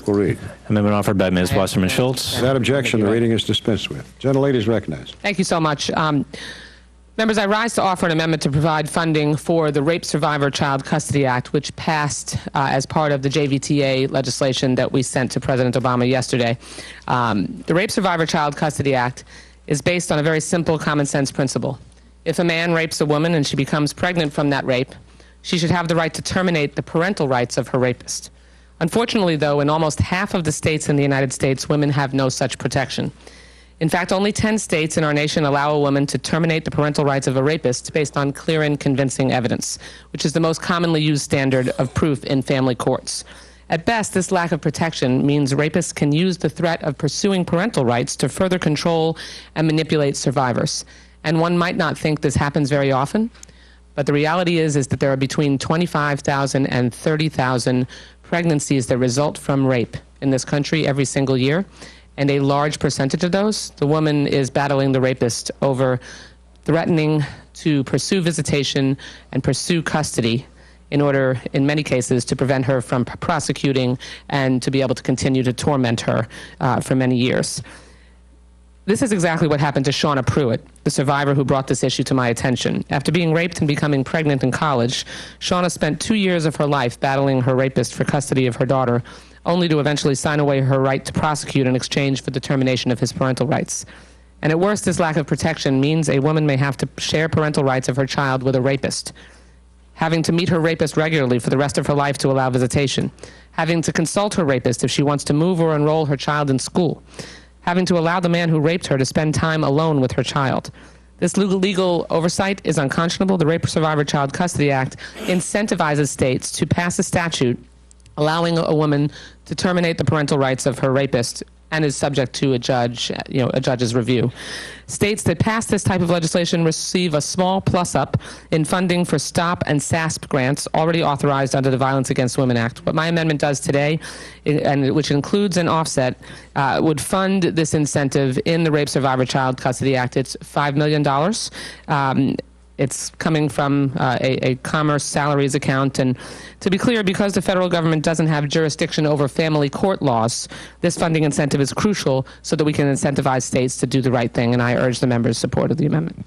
Will read. Amendment offered by Ms. Wasserman Schultz. Without objection, the reading is dispensed with. Gentlelady is recognized. Thank you so much. Members, I rise to offer an amendment to provide funding for the Rape Survivor Child Custody Act, which passed as part of the JVTA legislation that we sent to President Obama yesterday. The Rape Survivor Child Custody Act is based on a very simple common sense principle. If a man rapes a woman and she becomes pregnant from that rape, she should have the right to terminate the parental rights of her rapist. Unfortunately, though, in almost half of the states in the United States, women have no such protection. In fact, only 10 states in our nation allow a woman to terminate the parental rights of a rapist based on clear and convincing evidence, which is the most commonly used standard of proof in family courts. At best, this lack of protection means rapists can use the threat of pursuing parental rights to further control and manipulate survivors. And one might not think this happens very often, but the reality is that there are between 25,000 and 30,000 pregnancies that result from rape in this country every single year. And a large percentage of those, the woman is battling the rapist over threatening to pursue visitation and pursue custody in order, in many cases, to prevent her from prosecuting and to be able to continue to torment her for many years. This is exactly what happened to Shauna Pruitt, the survivor who brought this issue to my attention. After being raped and becoming pregnant in college, Shauna spent 2 years of her life battling her rapist for custody of her daughter, only to eventually sign away her right to prosecute in exchange for the termination of his parental rights. And at worst, this lack of protection means a woman may have to share parental rights of her child with a rapist, having to meet her rapist regularly for the rest of her life to allow visitation, having to consult her rapist if she wants to move or enroll her child in school, having to allow the man who raped her to spend time alone with her child. This legal oversight is unconscionable. The Rape Survivor Child Custody Act incentivizes states to pass a statute allowing a woman to terminate the parental rights of her rapist and is subject to a judge's review. States that pass this type of legislation receive a small plus-up in funding for STOP and SASP grants already authorized under the Violence Against Women Act. What my amendment does today, and which includes an offset, would fund this incentive in the Rape Survivor Child Custody Act. It's $5 million. It's coming from a commerce salaries account. And to be clear, because the federal government doesn't have jurisdiction over family court laws, this funding incentive is crucial so that we can incentivize states to do the right thing. And I urge the members' support of the amendment.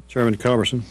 Chairman Culberson.